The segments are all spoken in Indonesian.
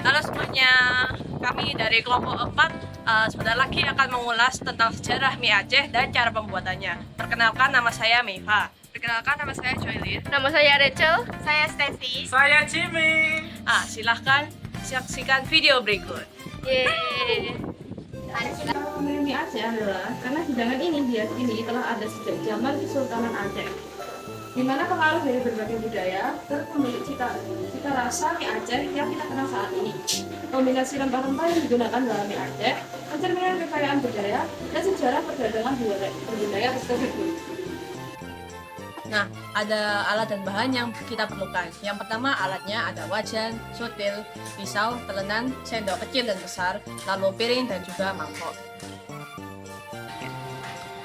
Halo semuanya, kami dari kelompok 4 sebentar lagi akan mengulas tentang sejarah mie Aceh dan cara pembuatannya. Perkenalkan, nama saya Meiva. Perkenalkan, nama saya Joylin. Nama saya Rachel. Saya Steffi. Saya Jimmy. Silahkan saksikan video berikut. Yeay. Mie Aceh adalah karena hidangan ini diyakini telah ada sejak zaman Kesultanan Aceh, di mana pengaruh dari berbagai budaya terpemilik cita rasa mie Aceh yang kita kenal saat ini. Kombinasi rempah-rempah yang digunakan dalam mie Aceh mencerminkan kekayaan budaya dan sejarah perdagangan budaya tersebut. Nah, ada alat dan bahan yang kita perlukan. Yang pertama, alatnya ada wajan, sutil, pisau, telenan, sendok kecil dan besar, lalu piring dan juga mangkok.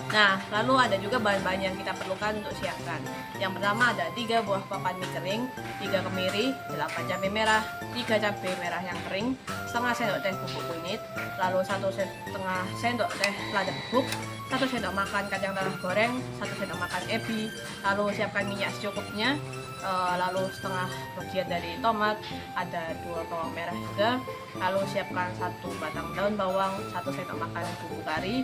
Nah, lalu ada juga bahan-bahan yang kita perlukan untuk siapkan. Yang pertama ada 3 buah papan mie kering, 3 kemiri, 8 cabai merah, 3 cabai merah yang kering, setengah sendok teh bubuk kunyit, lalu 1,5 sendok teh lada bubuk, 1 sendok makan kacang tanah goreng, 1 sendok makan ebi, lalu siapkan minyak secukupnya, lalu setengah bagian dari tomat, ada 2 bawang merah juga, lalu siapkan 1 batang daun bawang, 1 sendok makan bumbu kari,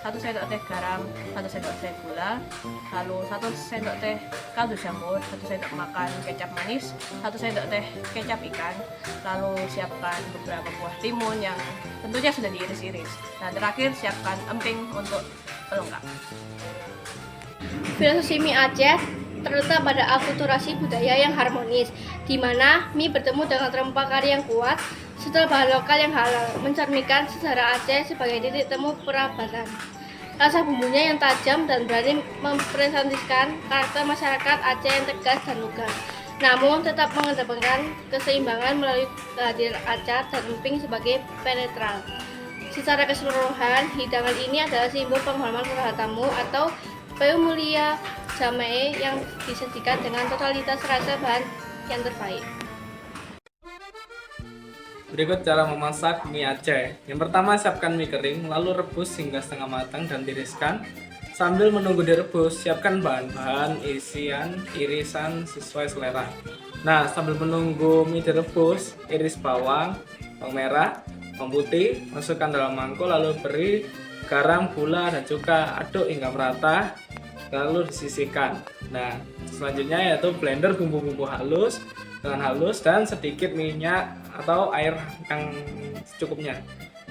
1 sendok teh garam, 1 sendok teh gula, lalu 1 sendok teh kaldu jamur, 1 sendok makan kecap manis, 1 sendok teh kecap ikan, lalu siapkan beberapa buah timun yang tentunya sudah diiris-iris. Nah, terakhir siapkan emping untuk pelengkap. Filosofi mie Aceh terletak pada akulturasi budaya yang harmonis, di mana mie bertemu dengan rempah kari yang kuat, serta bahan lokal yang halal, mencerminkan sejarah Aceh sebagai titik temu peradaban. Rasa bumbunya yang tajam dan berani mempresentasikan karakter masyarakat Aceh yang tegas dan lugas, namun tetap mengedepankan keseimbangan melalui kehadiran acar dan emping sebagai penetral. Secara keseluruhan, hidangan ini adalah simbol penghormatan kepada tamu atau pemulia jamaah yang disajikan dengan totalitas rasa bahan yang terbaik. Berikut cara memasak mie Aceh. Yang pertama, siapkan mie kering, lalu rebus hingga setengah matang dan tiriskan. Sambil menunggu direbus, siapkan bahan-bahan irisan sesuai selera. Nah, sambil menunggu mie direbus, iris bawang merah, bawang putih, masukkan dalam mangkok, lalu beri garam, gula, dan cuka, aduk hingga merata, lalu disisihkan. Nah, selanjutnya yaitu blender bumbu-bumbu halus dengan halus dan sedikit minyak atau air yang secukupnya.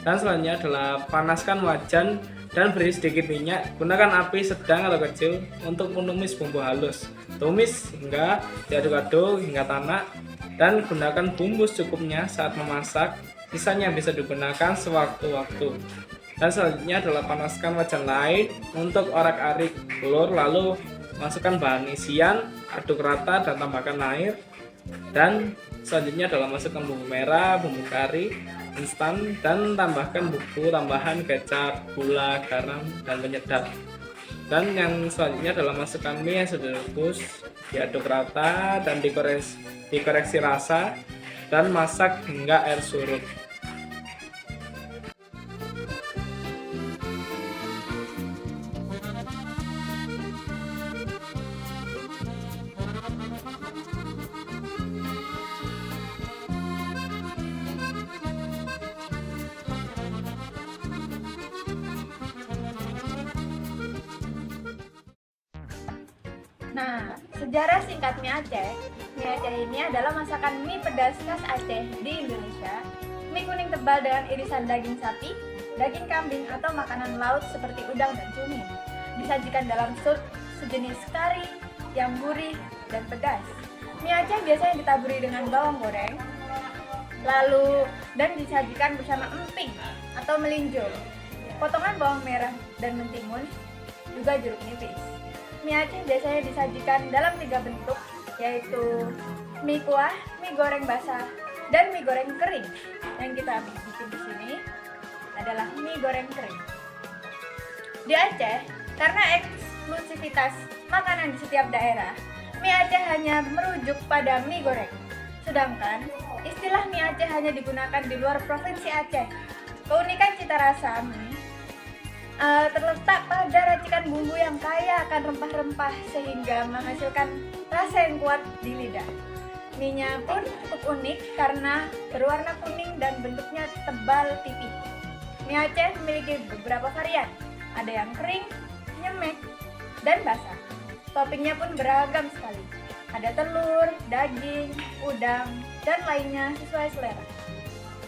Dan selanjutnya adalah panaskan wajan dan beri sedikit minyak. Gunakan api sedang atau kecil untuk menumis bumbu halus. Tumis hingga diaduk-aduk hingga tanak dan gunakan bumbu secukupnya saat memasak. Sisanya bisa digunakan sewaktu-waktu. Dan selanjutnya adalah panaskan wajan lain untuk orak-arik telur, lalu masukkan bahan isian, aduk rata dan tambahkan air. Dan selanjutnya adalah masukkan bumbu merah, bumbu kari instan, dan tambahkan bumbu tambahan kecap, gula, garam, dan penyedap. Dan yang selanjutnya adalah masukkan mie yang sudah direbus, diaduk rata dan dikoreksi rasa, dan masak hingga air surut. Nah, sejarah singkat mie Aceh. Mie Aceh ini adalah masakan mie pedas khas Aceh di Indonesia. Mie kuning tebal dengan irisan daging sapi, daging kambing, atau makanan laut seperti udang dan cumi. Disajikan dalam sup sejenis kari yang gurih dan pedas. Mie Aceh biasanya ditaburi dengan bawang goreng, dan disajikan bersama emping atau melinjo, potongan bawang merah dan mentimun, juga jeruk nipis. Mie Aceh biasanya disajikan dalam 3 bentuk, yaitu mie kuah, mie goreng basah, dan mie goreng kering. Yang kita bikin di sini adalah mie goreng kering. Di Aceh, karena eksklusivitas makanan di setiap daerah, mie Aceh hanya merujuk pada mie goreng. Sedangkan istilah mie Aceh hanya digunakan di luar provinsi Aceh. Keunikan cita rasa mie terletak pada racikan bumbu yang kaya akan rempah-rempah sehingga menghasilkan rasa yang kuat di lidah. Mie-nya pun cukup unik karena berwarna kuning dan bentuknya tebal tipis. Mie Aceh memiliki beberapa varian, ada yang kering, nyemek, dan basah. Toppingnya pun beragam sekali. Ada telur, daging, udang, dan lainnya sesuai selera.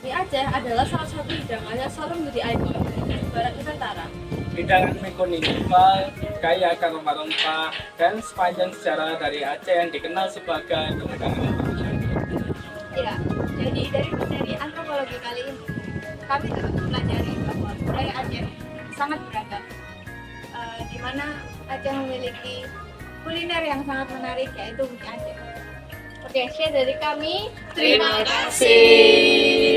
Mie Aceh adalah salah satu hidangan yang selalu menjadi ikon di Barat Nusantara. Hidangan mie kuning tebal, kaya akan rempah-rempah, dan sepanjang sejarah dari Aceh yang dikenal sebagai kemenangan. Ya, jadi dari materi antropologi kali ini, kami dapat mempelajari bahwa budaya Aceh sangat beragam, di mana Aceh memiliki kuliner yang sangat menarik, yaitu mie Aceh. Oke, sekian dari kami. Terima kasih.